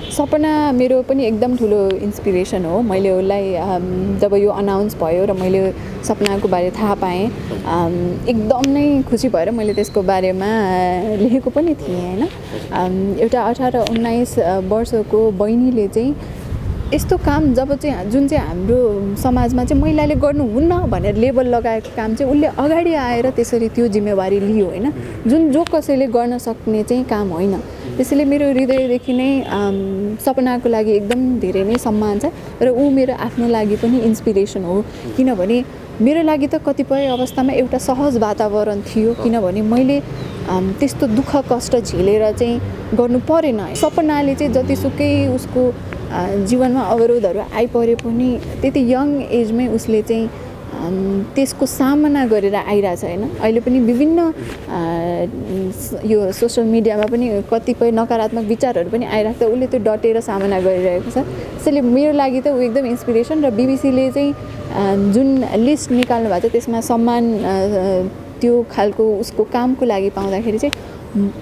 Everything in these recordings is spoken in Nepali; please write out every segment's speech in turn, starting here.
सपना मेरो पनि एकदम ठुलो इन्सपिरेसन हो। मैले उसलाई जब यो अनाउन्स भयो र मैले सपनाको बारे थाहा पाएँ, एकदम नै खुसी भएर मैले त्यसको बारेमा लेखेको पनि थिएँ होइन। एउटा 18-19 वर्षको बहिनीले चाहिँ यस्तो काम जुन चाहिँ हाम्रो समाजमा चाहिँ महिलाले गर्नुहुन्न भनेर लेबल लगाएको काम चाहिँ उसले अगाडि आएर त्यसरी त्यो जिम्मेवारी लियो होइन, जो कसैले गर्न सक्ने चाहिँ काम होइन। त्यसैले मेरो हृदयदेखि नै सपनाको लागि एकदम धेरै नै सम्मान छ र ऊ मेरो आफ्नो लागि पनि इन्सपिरेसन हो। किनभने मेरो लागि त कतिपय अवस्थामा एउटा सहज वातावरण थियो, किनभने मैले त्यस्तो दुःख कष्ट झेलेर चाहिँ गर्नु परेन। सपनाले चाहिँ जतिसुकै उसको जीवनमा अवरोधहरू आइपरे पनि त्यति यङ एजमै उसले चाहिँ त्यसको सामना गरेर आइरहेछ होइन। अहिले पनि विभिन्न यो सोसियल मिडियामा पनि कतिपय नकारात्मक विचारहरू पनि आइरहेको छ, उसले त्यो डटेर सामना गरिरहेको छ। त्यसैले मेरो लागि त ऊ एकदम इन्सपिरेसन। र बीबीसीले चाहिँ जुन लिस्ट निकाल्नु भएको छ त्यसमा सम्मान त्यो खालको उसको कामको लागि पाउँदाखेरि चाहिँ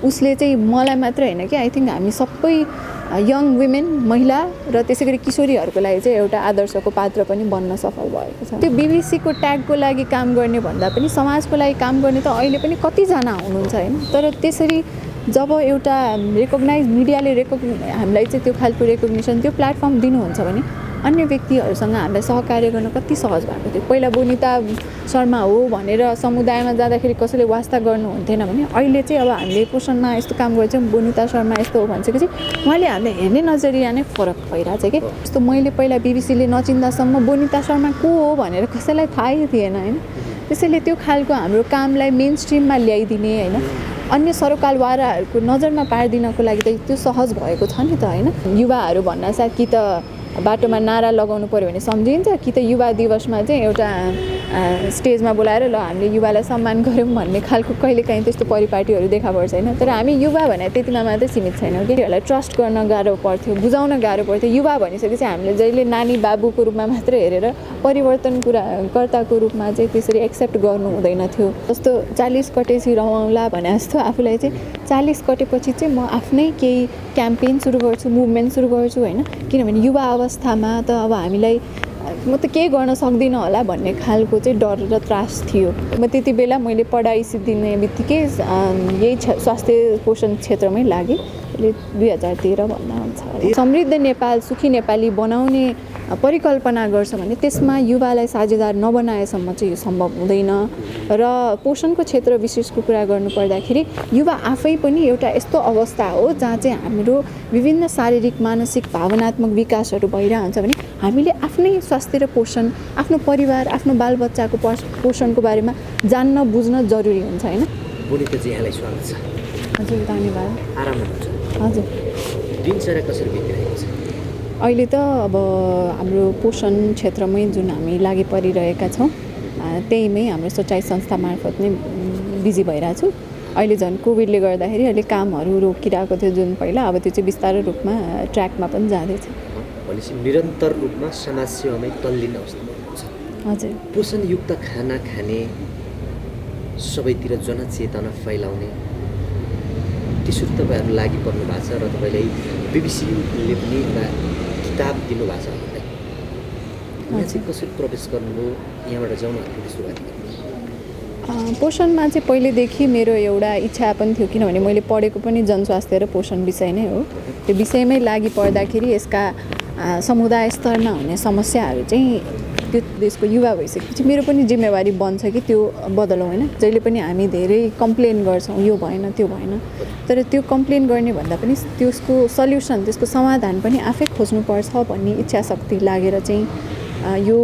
उसले चाहिँ मलाई मात्र होइन कि आई थिङ्क हामी सबै यङ वुमेन महिला र त्यसै गरी किशोरीहरूको लागि चाहिँ एउटा आदर्शको पात्र पनि बन्न सफल भएको छ। त्यो बीबीसीको ट्यागको लागि काम गर्ने भन्दा पनि समाजको लागि काम गर्ने त अहिले पनि कतिजना हुनुहुन्छ होइन। तर त्यसरी जब एउटा रेकग्नाइज मिडियाले हामीलाई चाहिँ त्यो खालको रेकग्निसन त्यो प्लेटफर्म दिनुहुन्छ भने अन्य व्यक्तिहरूसँग हामीलाई सहकार्य गर्न कति सहज भएको थियो। पहिला बोनिता शर्मा हो भनेर समुदायमा जाँदाखेरि कसैले वास्ता गर्नुहुन्थेन भने अहिले चाहिँ अब हामीले पोषणमा यस्तो काम गर्छौँ, बोनिता शर्मा यस्तो हो भन्छेपछि उहाँले हामीलाई हेर्ने नजरिया नै फरक भइरहेछ कि। जस्तो मैले पहिला बीबीसीले नचिन्दासम्म बोनिता शर्मा को हो भनेर कसैलाई थाहै थिएन होइन। त्यसैले त्यो खालको हाम्रो कामलाई मेन स्ट्रिममा ल्याइदिने होइन, अन्य सरोकारवालाहरूको नजरमा पारिदिनको लागि त त्यो सहज भएको छ नि त होइन। युवाहरू भन्नासाथ कि त बाटोमा नारा लगाउनु पर्यो भने सम्झिन्छ, कि त युवा दिवसमा चाहिँ एउटा स्टेजमा बोलाएर ल हामीले युवालाई सम्मान गऱ्यौँ भन्ने खालको कहिलेकाहीँ त्यस्तो परिपाटीहरू देखा पर्छ होइन। तर हामी युवा भने त्यतिमा मात्रै सीमित छैनौँ कि त्यसलाई ट्रस्ट गर्न गाह्रो पर्थ्यो, बुझाउन गाह्रो पर्थ्यो। युवा भनिसकेपछि हामीले जहिले नानी बाबुको रूपमा मात्र हेरेर परिवर्तनकर्ताको रूपमा चाहिँ त्यसरी एक्सेप्ट गर्नु हुँदैन थियो। जस्तो 40 कटेपछि रमाउला भने जस्तो आफूलाई चाहिँ 40 कटेपछि चाहिँ म आफ्नै केही क्याम्पेन सुरु गर्छु, मुभमेन्ट सुरु गर्छु होइन। किनभने युवा अवस्थामा त अब हामीलाई म त केही गर्न सक्दिनँ होला भन्ने खालको चाहिँ डर र त्रास थियो। म त्यति बेला मैले पढाइ सिद्धिने बित्तिकै यही स्वास्थ्य पोषण क्षेत्रमै लागेँ। अहिले 2013 भन्दा हुन्छ। समृद्ध नेपाल सुखी नेपाली बनाउने परिकल्पना गर्छ भने त्यसमा युवालाई साझेदार नबनाएसम्म चाहिँ यो सम्भव हुँदैन। र पोषणको क्षेत्र विशेषको कुरा गर्नु पर्दाखेरि युवा आफै पनि एउटा यस्तो अवस्था हो जहाँ चाहिँ हाम्रो विभिन्न शारीरिक मानसिक भावनात्मक विकासहरू भइरहन्छ भने हामीले आफ्नै स्वास्थ्य र पोषण, आफ्नो परिवार, आफ्नो बालबच्चाको पोषणको बारेमा जान्न बुझ्न जरुरी हुन्छ होइन। बोनिताजी यहाँलाई स्वागत छ। हजुर धन्यवाद। आराम हुनुहुन्छ? हजुर। दिनचर्या कसरी बितिरहेको छ? अहिले त अब हाम्रो पोषण क्षेत्रमै जुन हामी लागि परिरहेका छौँ त्यहीमै हाम्रो सोचाइ संस्था मार्फत नै बिजी भइरहेको छु। अहिले झन् कोभिडले गर्दाखेरि अहिले कामहरू रोकिरहेको थियो जुन पहिला, अब त्यो चाहिँ बिस्तारै रूपमा ट्र्याकमा पनि जाँदैछ। भनेपछि निरन्तर रूपमा समाज सेवामै तल्लिन अवस्थामा हुनुहुन्छ। हजुर। पोषणयुक्त खाना खाने, सबैतिर जनचेतना फैलाउने त्यसरी तपाईँहरू लागि पर्नु भएको छ र तपाईँले बीबीसीले पनि एउटा किताब दिनुभएको छ हामीलाई। यहाँ चाहिँ कसरी प्रवेश गर्नुभयो, यहाँबाट जाउँ हामीले सुरुवात गर्नु? पोषणमा चाहिँ पहिलेदेखि मेरो एउटा इच्छा पनि थियो, किनभने मैले पढेको पनि जनस्वास्थ्य र पोषण विषय नै हो। त्यो विषयमै लागि पर्दाखेरि यसका समुदाय स्तरमा हुने समस्याहरू चाहिँ त्यो देशको युवा भइसकेपछि मेरो पनि जिम्मेवारी बन्छ कि त्यो बदलौँ होइन। जहिले पनि हामी धेरै कम्प्लेन गर्छौँ यो भएन त्यो भएन, तर त्यो कम्प्लेन गर्ने भन्दा पनि त्यसको सल्युसन, त्यसको समाधान पनि आफै खोज्नुपर्छ भन्ने इच्छा शक्ति लागेर चाहिँ यो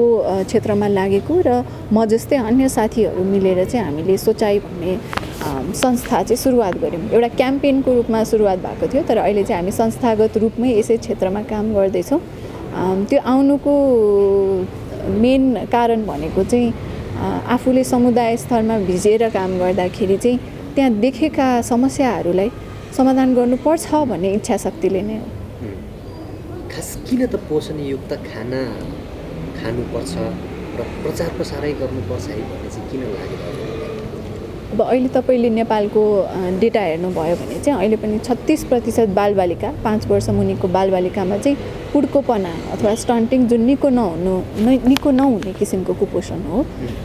क्षेत्रमा लागेको र म जस्तै अन्य साथीहरू मिलेर चाहिँ हामीले सोचाइ भन्ने संस्था चाहिँ सुरुवात गऱ्यौँ। एउटा क्याम्पेनको रूपमा सुरुवात भएको थियो, तर अहिले चाहिँ हामी संस्थागत रूपमै यसै क्षेत्रमा काम गर्दैछौँ। त्यो आउनुको मेन कारण भनेको चाहिँ आफूले समुदाय स्तरमा भिजेर काम गर्दाखेरि चाहिँ त्यहाँ देखेका समस्याहरूलाई समाधान गर्नुपर्छ भन्ने इच्छा शक्तिले नै हो। खास किन त पोषणयुक्त खाना खानुपर्छ र प्रचार प्रसारै गर्नुपर्छ है भन्ने चाहिँ किन लागेको? अब अहिले तपाईँले नेपालको डेटा हेर्नुभयो भने चाहिँ अहिले पनि 36% बालबालिका 5 वर्ष मुनिको बालबालिकामा चाहिँ पुड्कोपना अथवा स्टन्टिङ जुन निको नहुने किसिमको कुपोषण हो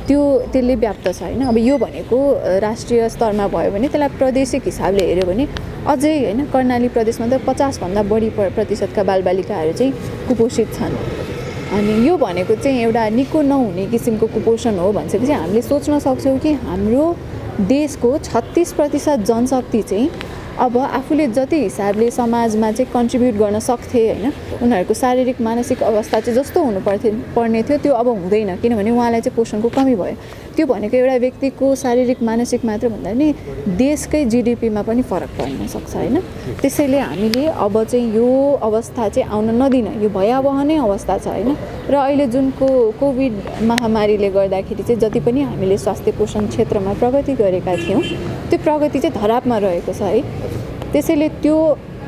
त्यसले व्याप्त छ होइन। अब यो भनेको राष्ट्रिय स्तरमा भयो भने त्यसलाई प्रादेशिक हिसाबले हेऱ्यो भने अझै होइन कर्णाली प्रदेशमा त 50 भन्दा बढी प्रतिशतका बालबालिकाहरू चाहिँ कुपोषित छन्। अनि यो भनेको चाहिँ एउटा निको नहुने किसिमको कुपोषण हो भनिसकेपछि हामीले सोच्न सक्छौँ कि हाम्रो देशको 36% जनशक्ति चाहिँ अब आफूले जति हिसाबले समाजमा चाहिँ कन्ट्रिब्युट गर्न सक्थे होइन उनीहरूको शारीरिक मानसिक अवस्था चाहिँ जस्तो पर्ने थियो त्यो अब हुँदैन, किनभने उहाँलाई चाहिँ पोषणको कमी भयो। त्यो भनेको एउटा व्यक्तिको शारीरिक मानसिक मात्र भन्दा नि देशकै जिडिपीमा पनि फरक पर्न सक्छ होइन। त्यसैले हामीले अब चाहिँ यो अवस्था चाहिँ आउन नदिन, यो भयावह नै अवस्था छ होइन। र अहिले जुन कोभिड महामारीले गर्दाखेरि चाहिँ जति पनि हामीले स्वास्थ्य पोषण क्षेत्रमा प्रगति गरेका थियौँ त्यो प्रगति चाहिँ धरापमा रहेको छ है। त्यसैले त्यो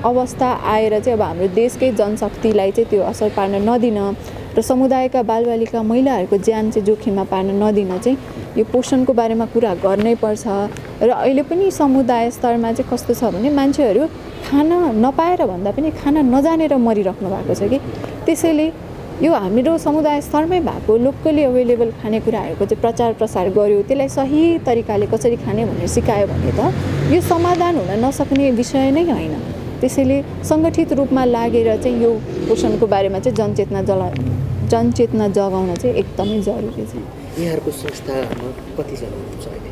अवस्था आएर चाहिँ अब हाम्रो देशकै जनशक्तिलाई चाहिँ त्यो असर पार्न नदिन र समुदायका बालबालिका महिलाहरूको ज्यान चाहिँ जोखिममा पार्न नदिन चाहिँ यो पोषणको बारेमा कुरा गर्नै पर्छ। र अहिले पनि समुदाय स्तरमा चाहिँ कस्तो छ भने मान्छेहरू खाना नपाएर भन्दा पनि खाना नजानेर मरिराख्नु भएको छ कि। त्यसैले यो हाम्रो समुदाय स्तरमै भएको लोकली अवेलेबल खानेकुराहरूको चाहिँ प्रचार प्रसार गर्यो, त्यसलाई सही तरिकाले कसरी खाने भनेर सिकायो भने त यो समाधान हुन नसक्ने विषय नै होइन। त्यसैले सङ्गठित रूपमा लागेर चाहिँ यो पोषणको बारेमा चाहिँ जनचेतना जगाउन चाहिँ एकदमै जरुरी छ। यहाँहरूको संस्थामा कतिजना हुनुहुन्छ अहिले?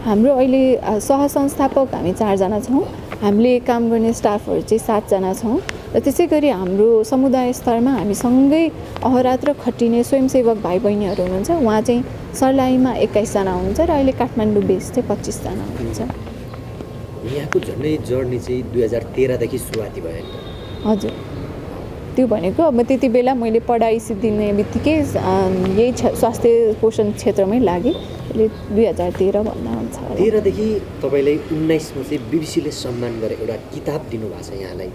हाम्रो अहिले सहसंस्थापक हामी 4 जना छौँ। हामीले काम गर्ने स्टाफहरू चाहिँ 7 जना छौँ र त्यसै गरी हाम्रो समुदाय स्तरमा हामी सँगै अहरात्र खटिने स्वयंसेवक भाइ बहिनीहरू हुनुहुन्छ। उहाँ चाहिँ सर्लाहीमा 21 जना हुनुहुन्छ र अहिले काठमाडौँ बेस चाहिँ 25 जना हुनुहुन्छ। यहाँको झन्डै जर्नी चाहिँ 2013 देखि सुरुवाती भयो। हजुर, त्यो भनेको अब त्यति बेला मैले पढाइ सिद्धिने बित्तिकै यही स्वास्थ्य पोषण क्षेत्रमै लागेँ। अहिले 2013 भन्दा हुन्छ। 13 देखि तपाईँलाई 19 मा चाहिँ बीबीसीले सम्मान गरे एउटा किताब दिनुभएको छ यहाँलाई।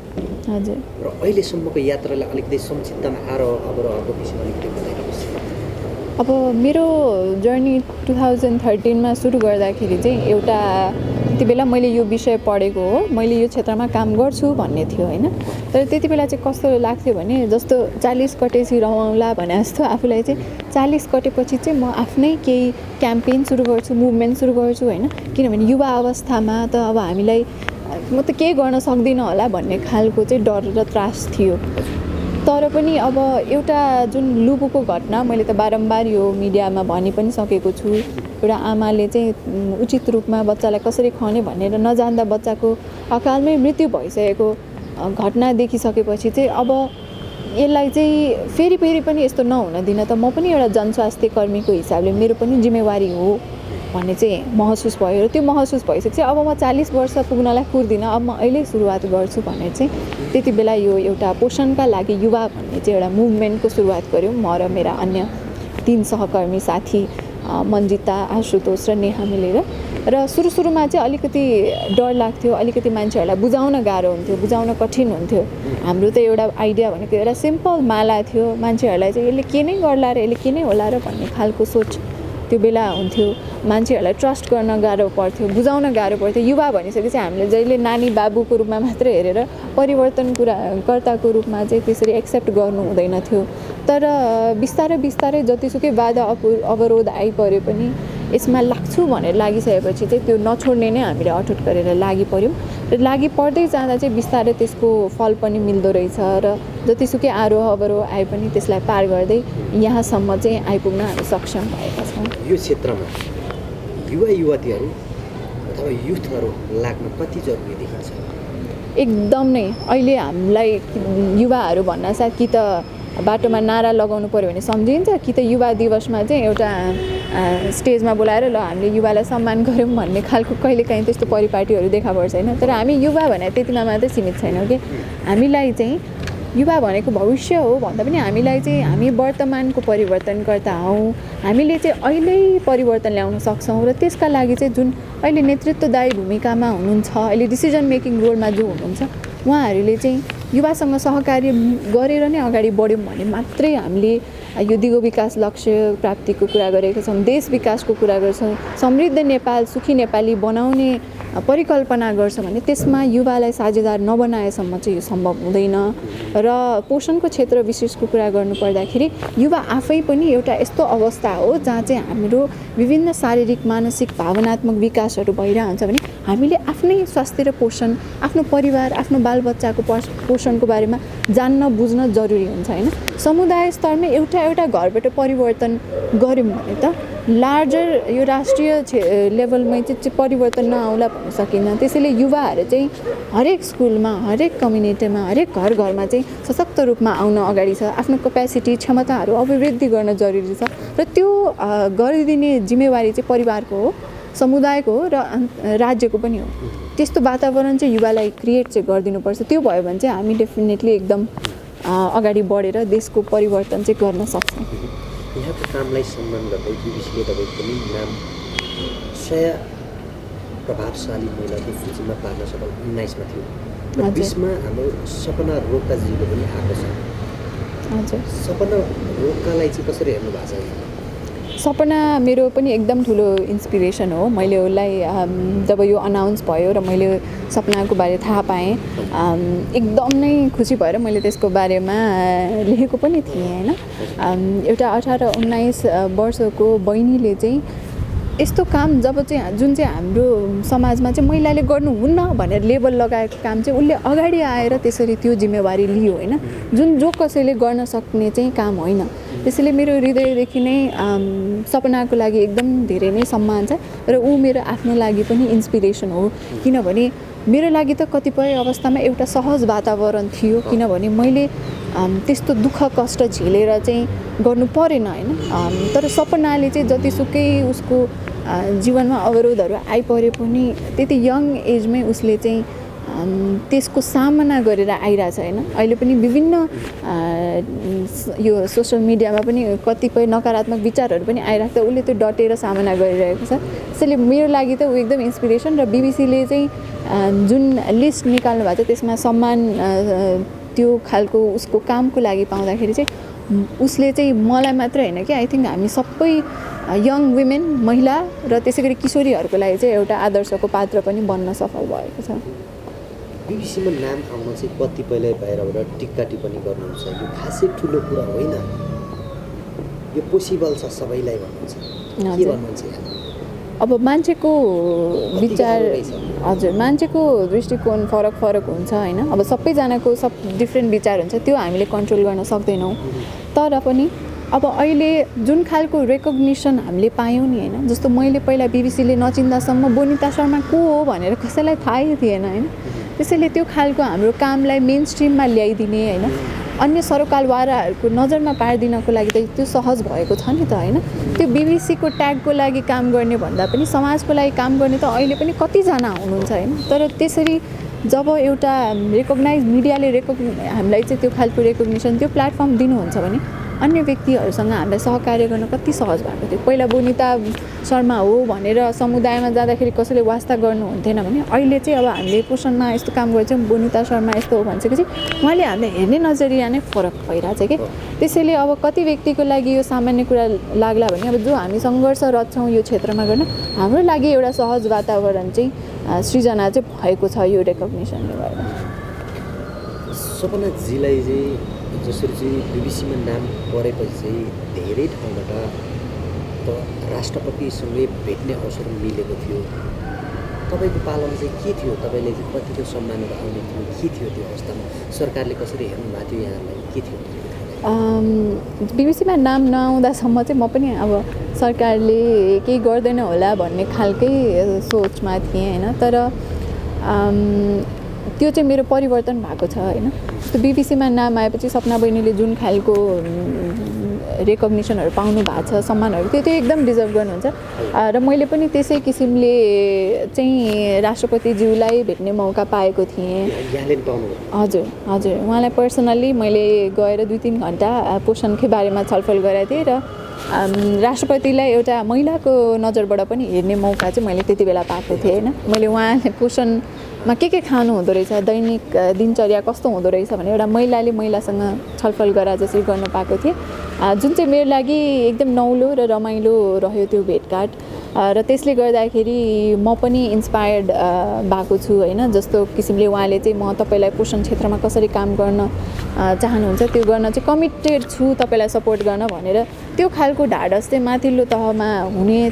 हजुर। र अहिलेसम्मको यात्रालाई अलिकति संक्षिप्तमा अवरोहको विषयमा अलिकति बताइदिनुहोस्। अब मेरो जर्नी 2013 मा सुरु गर्दाखेरि चाहिँ एउटा त्यति बेला मैले यो विषय पढेको हो, मैले यो क्षेत्रमा काम गर्छु भन्ने थियो होइन। तर त्यति बेला चाहिँ कस्तो लाग्थ्यो भने जस्तो 40 कटेपछि रमाउँला भने जस्तो आफूलाई चाहिँ 40 कटेपछि चाहिँ म आफ्नै केही क्याम्पेन सुरु गर्छु, मुभमेन्ट सुरु गर्छु होइन। किनभने युवा अवस्थामा त अब हामीलाई म त केही गर्न सक्दिनँ होला भन्ने खालको चाहिँ डर र त्रास थियो। तर पनि अब एउटा जुन लुबुको घटना मैले त बारम्बार यो मिडियामा भनि पनि सकेको छु, एउटा आमाले चाहिँ उचित रूपमा बच्चालाई कसरी खुवाउने भनेर नजान्दा बच्चाको अकालमै मृत्यु भइसकेको घटना देखिसकेपछि चाहिँ अब यसलाई चाहिँ फेरि पनि यस्तो नहुन दिन त म पनि एउटा जनस्वास्थ्य कर्मीको हिसाबले मेरो पनि जिम्मेवारी हो भन्ने चाहिँ महसुस भयो। र त्यो महसुस भइसकेपछि अब म 40 वर्ष पुग्नलाई पुग्दिनँ, अब म अहिले सुरुवात गर्छु भन्ने चाहिँ त्यति बेला यो एउटा पोषणका लागि युवा भन्ने चाहिँ एउटा मुभमेन्टको सुरुवात गऱ्यौँ म र मेरा अन्य 3 सहकर्मी साथी मन्जिता, आशुतोष र नेहा मिलेर। र सुरुमा चाहिँ अलिकति डर लाग्थ्यो, अलिकति मान्छेहरूलाई बुझाउन गाह्रो हुन्थ्यो, बुझाउन कठिन हुन्थ्यो। हाम्रो त एउटा आइडिया भनेको एउटा सिम्पल माला थियो, मान्छेहरूलाई चाहिँ यसले के नै गर्ला र यसले के नै होला र भन्ने खालको सोच त्यो बेला हुन्थ्यो। मान्छेहरूलाई ट्रस्ट गर्न गाह्रो पर्थ्यो, बुझाउन गाह्रो पर्थ्यो। युवा भनिसकेपछि हामीले जहिले नानी बाबुको रूपमा मात्र हेरेर कर्ताको रूपमा चाहिँ त्यसरी एक्सेप्ट गर्नु हुँदैन थियो। तर बिस्तारै जतिसुकै बाधा अवरोध आइपऱ्यो पनि यसमा लाग्छु भनेर लागिसकेपछि चाहिँ त्यो नछोड्ने नै हामीले अठुट गरेर लागिपऱ्यौँ। र लागि पर्दै जाँदा चाहिँ बिस्तारै त्यसको फल पनि मिल्दो रहेछ र जतिसुकै आरोह अवरोह आए पनि त्यसलाई पार गर्दै यहाँसम्म चाहिँ आइपुग्न हामी सक्षम भएका छौँ। यो क्षेत्रमा युवा युवतीहरू अथवा युथहरू लाग्न कति जरुरी देखिन्छ? एकदम नै अहिले हामीलाई युवाहरू भन्न साथ कि त बाटोमा नारा लगाउनु पर्यो भने सम्झिन्छ, कि त युवा दिवसमा चाहिँ एउटा स्टेजमा बोलाएर ल हामीले युवालाई सम्मान गऱ्यौँ भन्ने खालको कहिलेकाहीँ त्यस्तो परिपाटीहरू देखा पर्छ होइन। तर हामी युवा भने त्यतिमा मात्रै सीमित छैनौँ कि हामीलाई चाहिँ युवा भनेको भविष्य हो भन्दा पनि हामीलाई चाहिँ हामी वर्तमानको परिवर्तनकर्ता हौँ, हामीले चाहिँ अहिले परिवर्तन ल्याउन सक्छौँ। र त्यसका लागि चाहिँ जुन अहिले नेतृत्वदायी भूमिकामा हुनुहुन्छ, अहिले डिसिजन मेकिङ रोलमा जो हुनुहुन्छ उहाँहरूले चाहिँ युवासँग सहकार्य गरेर नै अगाडि बढ्यौँ भने मात्रै हामीले यो दिगो विकास लक्ष्य प्राप्तिको कुरा गरेका छौँ, देश विकासको कुरा गर्छौँ, समृद्ध नेपाल सुखी नेपाली बनाउने परिकल्पना गर्छ भने त्यसमा युवालाई साझेदार नबनाएसम्म चाहिँ यो सम्भव हुँदैन। र पोषणको क्षेत्र विशेषको कुरा गर्नुपर्दाखेरि युवा आफै पनि एउटा यस्तो अवस्था हो जहाँ चाहिँ हाम्रो विभिन्न शारीरिक मानसिक भावनात्मक विकासहरू भइरहन्छ भने हामीले आफ्नै स्वास्थ्य र पोषण, आफ्नो परिवार, आफ्नो बालबच्चाको पोषणको बारेमा जान्न बुझ्न जरुरी हुन्छ होइन। समुदाय स्तरमा एउटा घरबाट परिवर्तन गऱ्यौँ भने त लार्जर यो राष्ट्रिय लेभलमै चाहिँ परिवर्तन नआउला भन्न सकिन्न। त्यसैले युवाहरू चाहिँ हरेक स्कुलमा, हरेक कम्युनिटीमा, हरेक घरमा चाहिँ सशक्त रूपमा आउन अगाडि छ, आफ्नो क्यापेसिटी क्षमताहरू अभिवृद्धि गर्न जरुरी छ र त्यो गरिदिने जिम्मेवारी चाहिँ परिवारको हो, समुदायको हो र राज्यको पनि हो। त्यस्तो वातावरण चाहिँ युवालाई क्रिएट चाहिँ गरिदिनुपर्छ। त्यो भयो भने चाहिँ हामी डेफिनेटली एकदम अगाडि बढेर देशको परिवर्तन चाहिँ गर्न सक्छौँ। यहाँको कामलाई सम्मान गर्दै बिबिसीले तपाईँको पनि नाम 100 प्रभावशाली महिलाको सूचीमा पार्न सफल 19मा थियो र 20मा हाम्रो सपना रोकाजीले पनि आएको छ। हजुर, सपना रोकालाई चाहिँ कसरी हेर्नु भएको छ? सपना मेरो पनि एकदम ठुलो इन्सपिरेसन हो। मैले उसलाई जब यो अनाउन्स भयो र मैले सपनाको बारे थाहा पाएँ एकदम नै खुसी भएर मैले त्यसको बारेमा लेखेको पनि थिएँ होइन। एउटा 18-19 वर्षको बहिनीले चाहिँ यस्तो काम जब चाहिँ जुन चाहिँ हाम्रो समाजमा चाहिँ महिलाले गर्नुहुन्न भनेर लेबल लगाएको काम चाहिँ उसले अगाडि आएर त्यसरी त्यो जिम्मेवारी लियो होइन, जुन जो कसैले गर्न सक्ने चाहिँ काम होइन। त्यसैले मेरो हृदयदेखि नै सपनाको लागि एकदम धेरै नै सम्मान छ र ऊ मेरो आफ्नो लागि पनि इन्सपिरेसन हो। किनभने मेरो लागि त कतिपय अवस्थामा एउटा सहज वातावरण थियो, किनभने मैले त्यस्तो दुःख कष्ट झेलेर चाहिँ गर्नु परेन होइन। तर सपनाले चाहिँ जतिसुकै उसको जीवनमा अवरोधहरू आइपरे पनि त्यति यङ एजमै उसले चाहिँ त्यसको सामना गरेर आइरहेछ होइन। अहिले पनि विभिन्न यो सोसियल मिडियामा पनि कतिपय नकारात्मक विचारहरू पनि आइरहेको छ, उसले त्यो डटेर सामना गरिरहेको छ। त्यसैले मेरो लागि त ऊ एकदम इन्सपिरेसन। र बिबिसीले चाहिँ जुन लिस्ट निकाल्नु भएको छ त्यसमा सम्मान त्यो खालको उसको कामको लागि पाउँदाखेरि चाहिँ उसले चाहिँ मलाई मात्र होइन कि आई थिङ्क हामी सबै यङ वुमेन महिला र त्यसै गरी किशोरीहरूको लागि चाहिँ एउटा आदर्शको पात्र पनि बन्न सफल भएको छ। बिबिसीमा नाम आउन चाहिँ कतिपयले बाहिरबाट टिक्का टिप्पणी गर्नुहुन्छ, यो खासै ठुलो कुरा होइन, यो पोसिबल छ सबैलाई भन्नुहुन्छ, के भन्नुहुन्छ? अब मान्छेको विचार, हजुर, मान्छेको दृष्टिकोण फरक हुन्छ होइन। अब सबैजनाको डिफ्रेन्ट विचार हुन्छ, त्यो हामीले कन्ट्रोल गर्न सक्दैनौँ। तर पनि अब अहिले जुन खालको रेकग्निसन हामीले पायौँ नि होइन, जस्तो मैले पहिला बिबिसीले नचिन्दासम्म बोनिता शर्मा को हो भनेर कसैलाई थाहै थिएन होइन। त्यसैले त्यो खालको हाम्रो कामलाई मेन स्ट्रिममा ल्याइदिने होइन, अन्य सरोकारवालाहरूको नजरमा पारिदिनको लागि त त्यो सहज भएको छ नि त होइन। त्यो बिबिसीको ट्यागको लागि काम गर्ने भन्दा पनि समाजको लागि काम गर्ने त अहिले पनि कतिजना हुनुहुन्छ होइन। तर त्यसरी जब एउटा रेकग्नाइज मिडियाले हामीलाई चाहिँ त्यो खालको रेकग्निसन, त्यो प्लेटफर्म दिनुहुन्छ भने अन्य व्यक्तिहरूसँग हामीलाई सहकार्य गर्न कति सहज भएको थियो। पहिला बोनिता शर्मा हो भनेर समुदायमा जाँदाखेरि कसैले वास्ता गर्नुहुन्थेन भने अहिले चाहिँ अब हामीले पोषणमा यस्तो काम गर्छौँ, बोनिता शर्मा यस्तो हो भनिसकेपछि उहाँले हामीले हेर्ने नजरिया नै फरक भइरहेछ कि। त्यसैले अब कति व्यक्तिको लागि यो सामान्य कुरा लाग्ला भने अब जो हामी सङ्घर्षरत छौँ यो क्षेत्रमा गर्न, हाम्रो लागि एउटा सहज वातावरण चाहिँ सृजना चाहिँ भएको छ यो रेकग्निसनले गर्दा। सपनाजीलाई चाहिँ जसरी चाहिँ बिबिसीमा नाम परेपछि चाहिँ धेरै ठाउँबाट त राष्ट्रपतिसँगै भेट्ने अवसर मिलेको थियो। तपाईँको पालामा चाहिँ के थियो? तपाईँले चाहिँ कतिको सम्मानहरू आउने थियो? के थियो त्यो अवस्थामा? सरकारले कसरी हेर्नु भएको थियो यहाँलाई? के थियो? बिबिसीमा नाम नआउँदासम्म चाहिँ म पनि अब सरकारले केही गर्दैन होला भन्ने खालकै सोचमा थिएँ होइन। तर त्यो चाहिँ मेरो परिवर्तन भएको छ होइन। त्यो बिबिसीमा नाम आएपछि सपना बहिनीले जुन खालको रेकग्निसनहरू पाउनु भएको छ, सम्मानहरू, त्यो एकदम डिजर्भ गर्नुहुन्छ। र मैले पनि त्यसै किसिमले चाहिँ राष्ट्रपतिज्यूलाई भेट्ने मौका पाएको थिएँ। हजुर, उहाँलाई पर्सनल्ली मैले गएर 2-3 घन्टा पोषणकै बारेमा छलफल गरेको थिएँ र राष्ट्रपतिलाई एउटा महिलाको नजरबाट पनि हेर्ने मौका चाहिँ मैले त्यति बेला पाएको थिएँ होइन। मैले उहाँले पोषण मा के खानु हुँदो रहेछ, दैनिक दिनचर्या कस्तो हुँदो रहेछ भने एउटा महिलाले महिलासँग छलफल गरा जसरी गर्न पाएको थिएँ, जुन चाहिँ मेरो लागि एकदम नौलो र रमाइलो रह्यो त्यो भेटघाट। र त्यसले गर्दाखेरि म पनि इन्स्पायर्ड भएको छु होइन। जस्तो किसिमले उहाँले चाहिँ म तपाईँलाई पोषण क्षेत्रमा कसरी काम गर्न चाहनुहुन्छ त्यो गर्न चाहिँ कमिटेड छु, तपाईँलाई सपोर्ट गर्न भनेर त्यो खालको ढाडस चाहिँ माथिल्लो तहमा हुने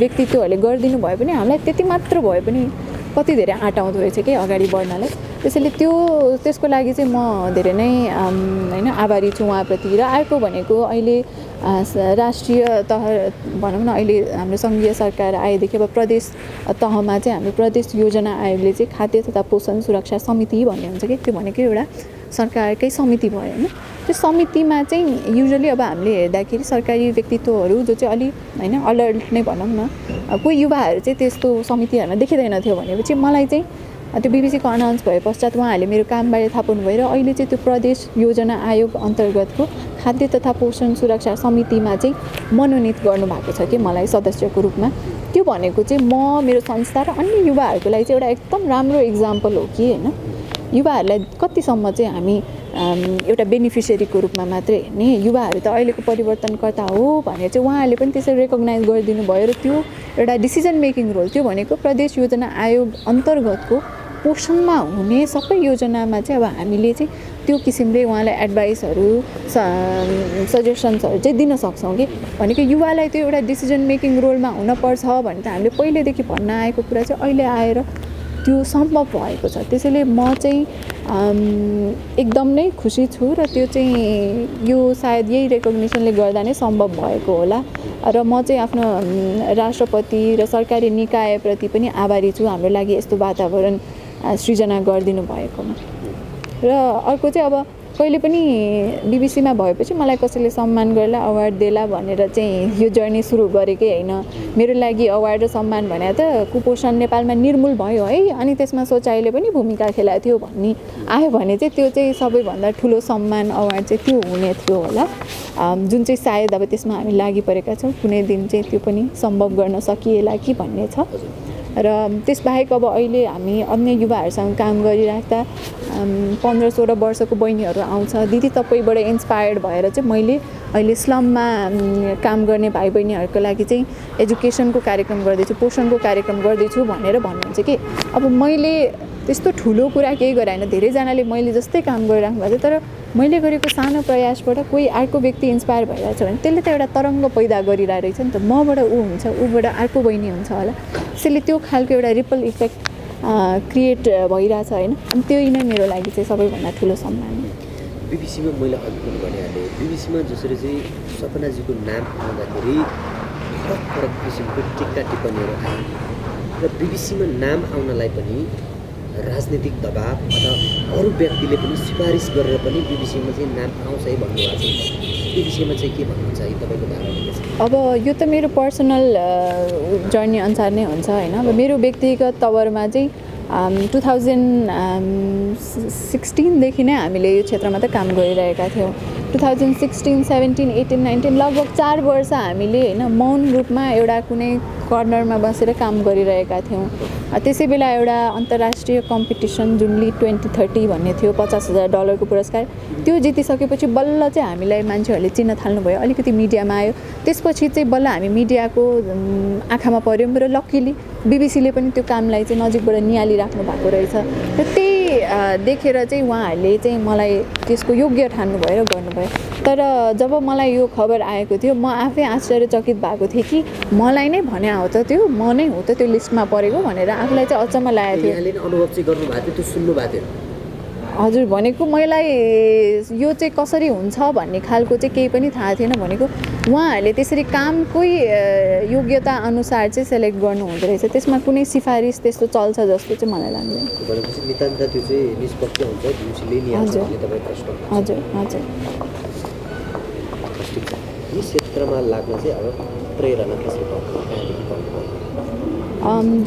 व्यक्तित्वहरूले गरिदिनु भए पनि हामीलाई त्यति मात्र भए पनि कति धेरै आँट आउँदो रहेछ कि अगाडि बढ्नलाई। त्यसैले त्यसको लागि चाहिँ म धेरै नै होइन आभारी छु उहाँप्रति। र अर्को भनेको अहिले राष्ट्रिय तह भनौँ न, अहिले हाम्रो सङ्घीय सरकार आएदेखि अब प्रदेश तहमा चाहिँ हाम्रो प्रदेश योजना आयोगले चाहिँ खाद्य तथा पोषण सुरक्षा समिति भन्ने हुन्छ कि, त्यो भनेको एउटा सरकारकै समिति भयो होइन। त्यो समितिमा चाहिँ युजली अब हामीले हेर्दाखेरि सरकारी व्यक्तित्वहरू जो चाहिँ अलि होइन अलर्ट नै भनौँ न, कोही युवाहरू चाहिँ त्यस्तो समितिहरूमा देखिँदैन थियो भनेपछि मलाई चाहिँ त्यो बिबिसीको अनाउन्स भए पश्चात उहाँहरूले मेरो कामबारे थाहा पाउनु भयो र अहिले चाहिँ त्यो प्रदेश योजना आयोग अन्तर्गतको खाद्य तथा पोषण सुरक्षा समितिमा चाहिँ मनोनित गर्नुभएको छ कि मलाई सदस्यको रूपमा। त्यो भनेको चाहिँ म, मेरो संस्था र अन्य युवाहरूको लागि चाहिँ एउटा एकदम राम्रो इक्जाम्पल हो कि होइन। युवाहरूलाई कतिसम्म चाहिँ हामी एउटा बेनिफिसियरीको रूपमा मात्रै हेर्ने, युवाहरू त अहिलेको परिवर्तनकर्ता हो भनेर चाहिँ उहाँहरूले पनि त्यसरी रेकग्नाइज गरिदिनु भयो। र त्यो एउटा डिसिजन मेकिङ रोल, त्यो भनेको प्रदेश योजना आयोग अन्तर्गतको पोषणमा हुने सबै योजनामा चाहिँ अब हामीले चाहिँ त्यो किसिमले उहाँलाई एडभाइसहरू सजेसन्सहरू चाहिँ दिन सक्छौँ कि भनेको युवालाई त्यो एउटा डिसिजन मेकिङ रोलमा हुनपर्छ भने त हामीले पहिलेदेखि भन्न आएको कुरा चाहिँ अहिले आएर त्यो सम्भव भएको छ। त्यसैले म चाहिँ एकदम नै खुसी छु र त्यो चाहिँ यो सायद यही रेकग्निसनले गर्दा नै सम्भव भएको होला। र म चाहिँ आफ्नो राष्ट्रपति र सरकारी निकायप्रति पनि आभारी छु हाम्रो लागि यस्तो वातावरण सृजना गरिदिनु भएकोमा। र अर्को चाहिँ अब कहिले पनि बिबिसीमा भएपछि मलाई कसैले सम्मान गर्ला, अवार्ड देला भनेर चाहिँ यो जर्नी सुरु गरेकै होइन। मेरो लागि अवार्ड र सम्मान भने त कुपोषण नेपालमा निर्मूल भयो है, अनि त्यसमा सोचाइले पनि भूमिका खेलाएको थियो भन्ने आयो भने चाहिँ त्यो चाहिँ सबैभन्दा ठुलो सम्मान अवार्ड चाहिँ त्यो हुने थियो होला, जुन चाहिँ सायद अब त्यसमा हामी लागि परेका छौँ। कुनै दिन चाहिँ त्यो पनि सम्भव गर्न सकिएला कि भन्ने छ। र त्यसबाहेक अब अहिले हामी अन्य युवाहरूसँग काम गरिराख्दा 15-16 वर्षको बहिनीहरू आउँछ, दिदी तपाईँबाट इन्स्पायर्ड भएर चाहिँ मैले अहिले स्लममा काम गर्ने भाइ बहिनीहरूको लागि चाहिँ एजुकेसनको कार्यक्रम गर्दैछु, पोषणको कार्यक्रम गर्दैछु भनेर भन्नुहुन्छ कि अब मैले त्यस्तो ठुलो कुरा केही गरेन, धेरैजनाले मैले जस्तै काम गरिराख्नु भएको छ, तर मैले गरेको सानो प्रयासबाट कोही अर्को व्यक्ति इन्स्पायर भइरहेछ भने त्यसले त एउटा तरङ्ग पैदा गरिरहेको रहेछ नि त, मबाट ऊ हुन्छ, ऊबाट अर्को बहिनी हुन्छ होला। त्यसैले त्यो खालको एउटा रिपल इफेक्ट क्रिएट भइरहेछ होइन। अनि त्यही नै मेरो लागि चाहिँ सबैभन्दा ठुलो सम्मान हो। बिबिसीमा मैले अघि पनि भनिहालेँ, बिबिसीमा जसरी चाहिँ सपनाजीको नाम आउँदाखेरि फरक फरक किसिमको टिक्का टिप्पणीहरू आए र बिबिसीमा नाम आउनलाई पनि राजनीतिक दबाब अथवा अरू व्यक्तिले पनि सिफारिस गरेर पनि बिबिसीमा चाहिँ नाम आउँछ है भन्नुभएको छ। त्यो विषयमा चाहिँ के भन्नुहुन्छ है तपाईँको धारणा के छ? अब यो त मेरो पर्सनल जर्नी अनुसार नै हुन्छ होइन। अब मेरो व्यक्तिगत तवरमा चाहिँ 2016देखि नै हामीले यो क्षेत्रमा त काम गरिरहेका थियौँ। 2016, 17, 18, 19 लगभग 4 वर्ष हामीले होइन मौन रूपमा एउटा कुनै कर्नरमा बसेर काम गरिरहेका थियौँ। त्यसै बेला एउटा अन्तर्राष्ट्रिय कम्पिटिसन जुन लिड 2030 भन्ने थियो, $50,000 पुरस्कार, त्यो जितिसकेपछि बल्ल चाहिँ हामीलाई मान्छेहरूले चिन्न थाल्नुभयो, अलिकति मिडियामा आयो। त्यसपछि चाहिँ बल्ल हामी मिडियाको आँखामा पऱ्यौँ र लक्किली बिबिसीले पनि त्यो कामलाई चाहिँ नजिकबाट निहालिराख्नु भएको रहेछ। र त्यही देखेर चाहिँ उहाँहरूले चाहिँ मलाई त्यसको योग्य ठान्नुभयो र गर्नुभयो। तर जब मलाई यो खबर आएको थियो म आफै आश्चर्यचकित भएको थिएँ कि मलाई नै भने हो त त्यो, म नै हो त त्यो लिस्टमा परेको भनेर आफूलाई चाहिँ अचम्म लागेको थियो। यहाँले अनुभव चाहिँ गर्नुभएको थियो, त्यो सुन्नुभएको थियो? हजुर, भनेको मलाई यो चाहिँ कसरी हुन्छ भन्ने खालको चाहिँ केही पनि थाहा थिएन। भनेको उहाँहरूले त्यसरी कामकै योग्यता अनुसार चाहिँ सेलेक्ट गर्नु हुँदो रहेछ, त्यसमा कुनै सिफारिस त्यस्तो चल्छ जस्तो चाहिँ मलाई लाग्दैन। भनेपछि नितान्त त्यो चाहिँ निष्पक्ष हुन्छ, बिबिसीले निहाल्छ भन्ने तपाईँ प्रश्न? हजुर हजुर। यी क्षेत्रमा लाग्न चाहिँ अब प्रेरणा कसरी पाउनु?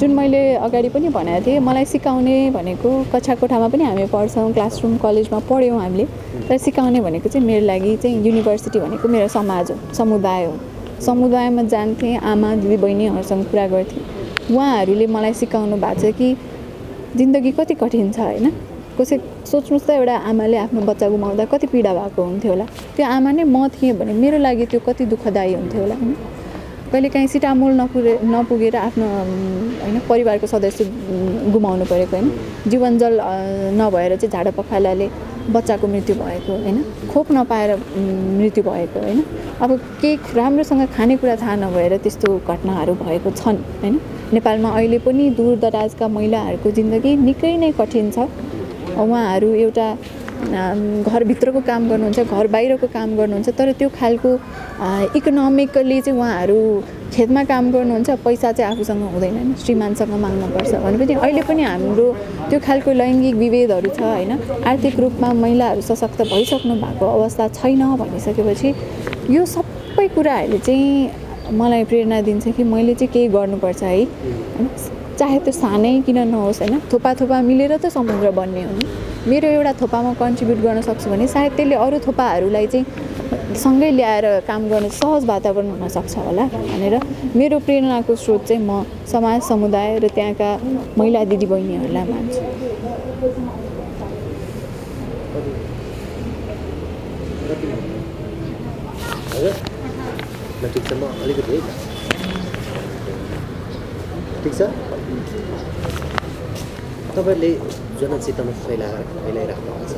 जुन मैले अगाडि पनि भनेको थिएँ, मलाई सिकाउने भनेको कक्षा कोठामा पनि हामी पढ्छौँ, क्लासरुम कलेजमा पढ्यौँ हामीले, तर सिकाउने भनेको चाहिँ मेरो लागि चाहिँ युनिभर्सिटी भनेको मेरो समाज हो, समुदाय हो। समुदायमा जान्थेँ, आमा दिदी बहिनीहरूसँग कुरा गर्थेँ, उहाँहरूले मलाई सिकाउनु भएको छ कि जिन्दगी कति कठिन छ होइन। कसै सोच्नुहोस् त एउटा आमाले आफ्नो बच्चा गुमाउँदा कति पीडा भएको हुन्थ्यो होला। त्यो आमा नै म थिएँ भने मेरो लागि त्यो कति दुःखदायी हुन्थ्यो होला होइन। कहिलेकाहीँ सिटामोल नपुगेर आफ्नो होइन परिवारको सदस्य गुमाउनु परेको होइन। जीवनजल नभएर चाहिँ झाडा पखालाले बच्चाको मृत्यु भएको होइन। खोप नपाएर मृत्यु भएको होइन। अब केही राम्रोसँग खानेकुरा थाहा नभएर त्यस्तो घटनाहरू भएको छन् होइन। नेपालमा अहिले पनि दूरदराजका महिलाहरूको जिन्दगी निकै नै कठिन छ। उहाँहरू एउटा घरभित्रको काम गर्नुहुन्छ, घर बाहिरको काम गर्नुहुन्छ, तर त्यो खालको इकोनोमिकली चाहिँ उहाँहरू खेतमा काम गर्नुहुन्छ, पैसा चाहिँ आफूसँग हुँदैन, श्रीमानसँग माग्नुपर्छ भनेपछि अहिले पनि हाम्रो त्यो खालको लैङ्गिक विभेदहरू छ होइन। आर्थिक रूपमा महिलाहरू सशक्त भइसक्नु भएको अवस्था छैन भनिसकेपछि यो सबै कुराहरूले चाहिँ मलाई प्रेरणा दिन्छ कि मैले चाहिँ केही गर्नुपर्छ है होइन। चाहे त्यो सानै किन नहोस् होइन। थोपा थोपा मिलेर त समुद्र बन्ने हो नि। मेरो एउटा थोपामा कन्ट्रिब्युट गर्न सक्छु भने सायद त्यसले अरू थोपाहरूलाई चाहिँ सँगै ल्याएर काम गर्ने सहज वातावरण हुनसक्छ होला भनेर मेरो प्रेरणाको स्रोत चाहिँ म समाज, समुदाय र त्यहाँका महिला दिदीबहिनीहरूलाई मान्छु। ठिक छ, म अलिकति है ठिक छ। तपाईँहरूले जनचेतना फैलाइराख्नु भएको छ,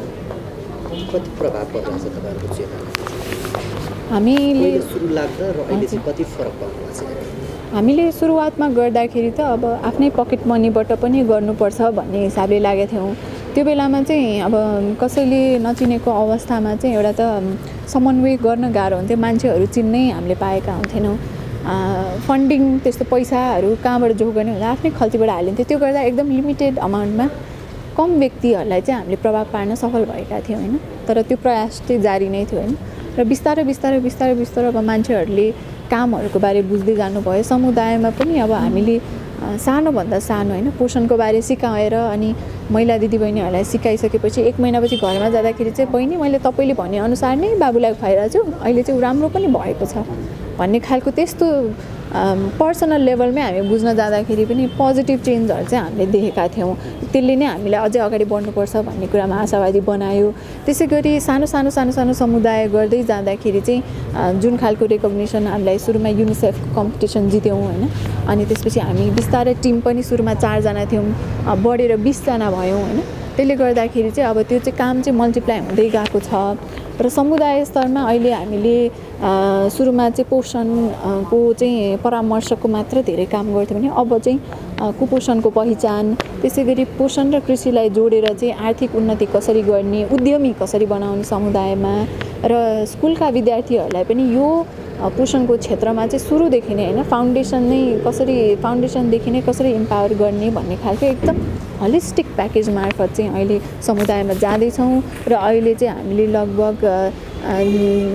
कति प्रभाव परिरहेको छ तपाईँहरूको चेतना? हामीले सुरु लाग्दा र अहिले चाहिँ कति फरक पर्नु भएको छ? हामीले सुरुवातमा गर्दाखेरि त अब आफ्नै पकेट मनीबाट पनि गर्नुपर्छ भन्ने हिसाबले लागेको थियौँ। त्यो बेलामा चाहिँ अब कसैले नचिनेको अवस्थामा चाहिँ एउटा त समन्वय गर्न गाह्रो हुन्थ्यो। मान्छेहरू चिन्नै हामीले पाएका हुन्थेनौँ। फन्डिङ त्यस्तो पैसाहरू कहाँबाट जो गर्ने हुँदा आफ्नै खल्तीबाट हालिन्थ्यो। त्यो गर्दा एकदम लिमिटेड अमाउन्टमा कम व्यक्तिहरूलाई चाहिँ हामीले प्रभाव पार्न सफल भएका थियौँ होइन। तर त्यो प्रयास चाहिँ जारी नै थियो होइन। र बिस्तारै अब मान्छेहरूले कामहरूको बारे बुझ्दै जानुभयो। समुदायमा पनि अब हामीले सानोभन्दा सानो होइन पोषणको बारे सिकाएर अनि महिला दिदीबहिनीहरूलाई सिकाइसकेपछि 1 महिनापछि घरमा जाँदाखेरि चाहिँ बहिनी मैले तपाईँले भनेअनुसार नै बाबुलाई खुवाइरहेको छु, अहिले चाहिँ ऊ राम्रो पनि भएको छ भन्ने खालको त्यस्तो पर्सनल लेभलमै हामी बुझ्न जाँदाखेरि पनि पोजिटिभ चेन्जहरू चाहिँ हामीले देखेका थियौँ। त्यसले नै हामीलाई अझै अगाडि बढ्नुपर्छ भन्ने कुरामा आशावादी बनायो। त्यसै गरी सानो समुदाय गर्दै जाँदाखेरि चाहिँ जुन खालको रेकग्निसन हामीलाई सुरुमा युनिसेफको कम्पिटिसन जित्यौँ होइन। अनि त्यसपछि हामी बिस्तारै टिम पनि सुरुमा 4 जना थियौँ, बढेर 20 जना भयौँ होइन। त्यसले गर्दाखेरि चाहिँ अब त्यो चाहिँ काम चाहिँ मल्टिप्लाई हुँदै गएको छ। र समुदाय स्तरमा अहिले हामीले सुरुमा चाहिँ पोषणको चाहिँ परामर्शको मात्र धेरै काम गर्थ्यौँ भने अब चाहिँ कुपोषणको पहिचान, त्यसै गरी पोषण र कृषिलाई जोडेर चाहिँ आर्थिक उन्नति कसरी गर्ने, उद्यमी कसरी बनाउने समुदायमा, र स्कुलका विद्यार्थीहरूलाई पनि यो पोषणको क्षेत्रमा चाहिँ सुरुदेखि नै होइन फाउन्डेसनदेखि नै कसरी इम्पावर गर्ने भन्ने खालको एकदम होलिस्टिक प्याकेज मार्फत चाहिँ अहिले समुदायमा जाँदैछौँ। र अहिले चाहिँ हामीले लगभग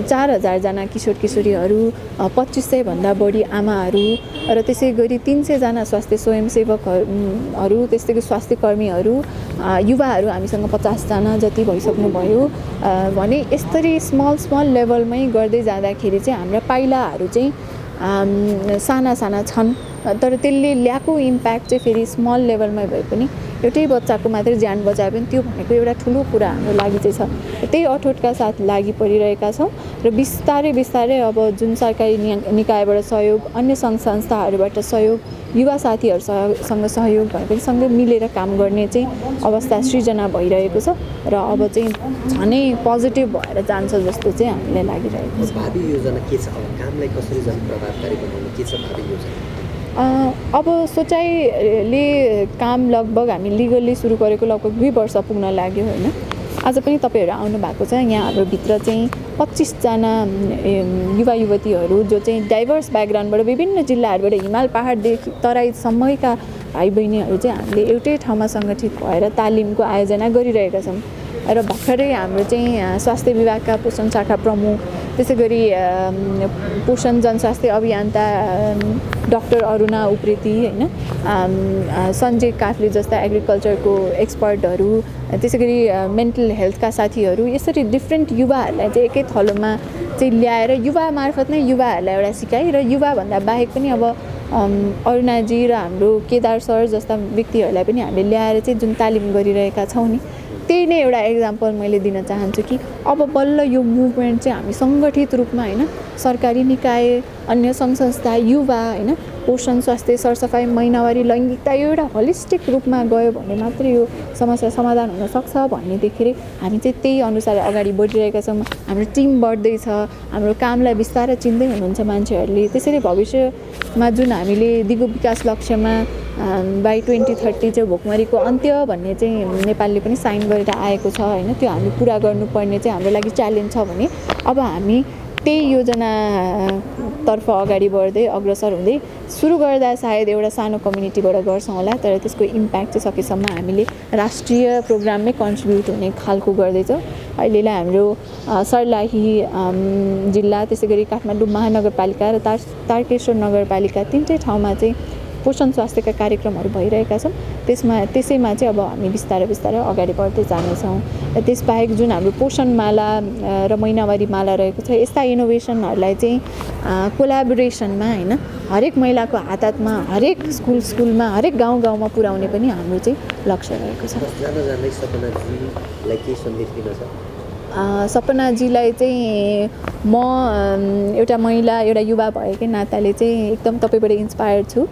4000 जना किशोर किशोरीहरू, 2500 भन्दा बढी आमाहरू र त्यसै गरी 300 जना स्वास्थ्य स्वयंसेवकहरू, त्यस्तै गरी स्वास्थ्य कर्मीहरू, युवाहरू हामीसँग 50 जना जति भइसक्नुभयो भने यसरी स्मल लेभलमै गर्दै जाँदाखेरि चाहिँ हाम्रा पाइलाहरू चाहिँ साना छन्। तर त्यसले ल्याएको इम्प्याक्ट चाहिँ फेरि स्मल लेभलमै भए पनि एउटै बच्चाको मात्रै ज्यान बचाए पनि त्यो भनेको एउटा ठुलो कुरा हाम्रो लागि चाहिँ छ। त्यही अठोटका साथ लागि परिरहेका छौँ र बिस्तारै अब जुन सरकारी निकायबाट सहयोग, अन्य सङ्घ संस्थाहरूबाट सहयोग, युवा साथीहरूसँग सहयोग भए पनि सँगै मिलेर काम गर्ने चाहिँ अवस्था सृजना भइरहेको छ र अब चाहिँ झनै पोजिटिभ भएर जान्छ जस्तो चाहिँ हामीलाई लागिरहेको छ। भावी योजना के छ? अब कामलाई कसरी झन् प्रभावकारी बनाउनु के छ भावी योजना? अब सोचाइले काम लगभग हामी लिगल्ली सुरु गरेको लगभग 2 वर्ष पुग्न लाग्यो होइन। आज पनि तपाईँहरू आउनु भएको छ। यहाँ हाम्रो भित्र चाहिँ 25 जना युवा युवतीहरू जो चाहिँ डाइभर्स ब्याकग्राउन्डबाट विभिन्न जिल्लाहरूबाट हिमाल पहाडदेखि तराईसम्मका भाइ बहिनीहरू चाहिँ हामीले एउटै ठाउँमा सङ्गठित भएर तालिमको आयोजना गरिरहेका छौँ। र भर्खरै हाम्रो चाहिँ स्वास्थ्य विभागका पोषण शाखा प्रमुख, त्यसै गरी पोषण जनस्वास्थ्य अभियन्ता डाक्टर अरुणा उप्रेती होइन, सञ्जय काफ्ले जस्ता एग्रिकल्चरको एक्सपर्टहरू, त्यसै गरी मेन्टल हेल्थका साथीहरू, यसरी डिफ्रेन्ट युवाहरूलाई चाहिँ एकै थलोमा चाहिँ ल्याएर युवा मार्फत नै युवाहरूलाई एउटा सिकाइ र युवाभन्दा बाहेक पनि अब अरुणाजी र हाम्रो केदार सर जस्ता व्यक्तिहरूलाई पनि हामीले ल्याएर चाहिँ जुन तालिम गरिरहेका छौँ नि, त्यही नै एउटा इक्जाम्पल मैले दिन चाहन्छु कि अब बल्ल यो मुभमेन्ट चाहिँ हामी सङ्गठित रूपमा होइन, सरकारी निकाय, अन्य सङ्घ संस्था, युवा होइन, पोषण, स्वास्थ्य, सरसफाइ, महिनावारी, लैङ्गिकता यो एउटा होलिस्टिक रूपमा गयो भने मात्रै यो समस्या समाधान हुन सक्छ भन्नेदेखि हामी चाहिँ त्यही अनुसार अगाडि बढिरहेका छौँ। हाम्रो टिम बढ्दैछ, हाम्रो कामलाई बिस्तारै चिन्दै हुनुहुन्छ मान्छेहरूले। त्यसैले भविष्यमा जुन हामीले दिगो विकास लक्ष्यमा बाई 2030 चाहिँ भोकमरीको अन्त्य भन्ने चाहिँ नेपालले पनि साइन गरेर आएको छ होइन, त्यो हामी पुरा गर्नुपर्ने चाहिँ हाम्रो लागि च्यालेन्ज छ भने अब हामी त्यही योजनातर्फ अगाडि बढ्दै अग्रसर हुँदै सुरु गर्दा सायद एउटा सानो कम्युनिटीबाट गर्छौँ होला, तर त्यसको इम्प्याक्ट चाहिँ सकेसम्म हामीले राष्ट्रिय प्रोग्राममै कन्ट्रिब्युट हुने खालको गर्दैछौँ। अहिलेलाई हाम्रो सर्लाही जिल्ला, त्यसै गरी काठमाडौँ महानगरपालिका र तारकेश्वर नगरपालिका तीनटै ठाउँमा चाहिँ पोषण स्वास्थ्यका कार्यक्रमहरू भइरहेका छन्। त्यसैमा चाहिँ अब हामी बिस्तारै बिस्तारै अगाडि बढ्दै जानेछौँ। त्यसबाहेक जुन हाम्रो पोषण माला र महिनावारी माला रहेको छ, यस्ता इनोभेसनहरूलाई चाहिँ कोलाबोरेसनमा होइन, हरेक महिलाको हात हातमा, हरेक स्कुलमा, हरेक गाउँमा पुर्याउने पनि हाम्रो चाहिँ लक्ष्य रहेको छ। जाँदै सपनाजीलाई के सन्देश दिन छ? सपनाजीलाई चाहिँ म एउटा महिला, एउटा युवा भएकै नाताले चाहिँ एकदम तपाईँबाट इन्सपायर छु।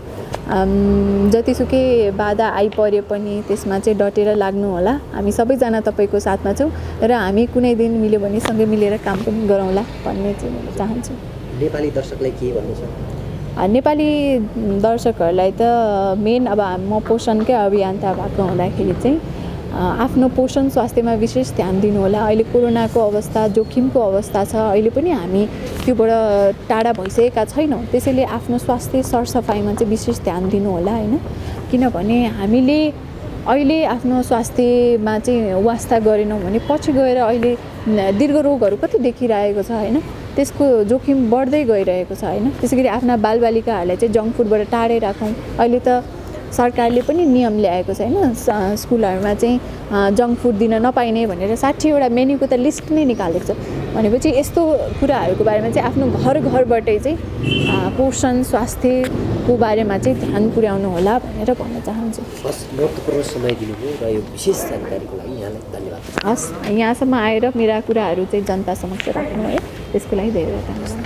जतिसुकै बाधा आइपरे पनि त्यसमा चाहिँ डटेर लाग्नु होला। हामी सबैजना तपाईँको साथमा छौँ र हामी कुनै दिन मिल्यो भने सँगै मिलेर काम पनि गरौँला भन्ने चाहिँ म चाहन्छु। नेपाली दर्शकलाई के भन्नु छ? नेपाली दर्शकहरूलाई त मेन अब म पोषणकै अभियन्ता भएको हुँदाखेरि चाहिँ आफ्नो पोषण स्वास्थ्यमा विशेष ध्यान दिनु होला। अहिले कोरोनाको अवस्था, जोखिमको अवस्था छ, अहिले पनि हामी त्योबाट टाढा भइसकेका छैनौँ। त्यसैले आफ्नो स्वास्थ्य सरसफाइमा चाहिँ विशेष ध्यान दिनु होला होइन, किनभने हामीले अहिले आफ्नो स्वास्थ्यमा चाहिँ वास्ता गरेनौँ भने पछि गएर अहिले दीर्घ रोगहरू कति देखिरहेको छ होइन, त्यसको जोखिम बढ्दै गइरहेको छ होइन। त्यसै गरी आफ्ना बालबालिकाहरूलाई चाहिँ जङ्क फुडबाट टाढै राखौँ। अहिले त सरकारले पनि नियम ल्याएको छ होइन, स्कुलहरूमा चाहिँ जङ्क फुड दिन नपाइने भनेर 60वटा मेन्यूको त लिस्ट नै निकालेको छ। भनेपछि यस्तो कुराहरूको बारेमा चाहिँ आफ्नो घरबाटै चाहिँ पोषण स्वास्थ्यको बारेमा चाहिँ ध्यान पुर्याउनु होला भनेर भन्न चाहन्छु। हस्, महत्त्वपूर्ण समय दिनुभयो र यो विशेष जानकारीको लागि यहाँलाई धन्यवाद। हस्, यहाँसम्म आएर मेरा कुराहरू चाहिँ जनता समक्ष राख्नु है, त्यसको लागि धेरै धेरै धन्यवाद।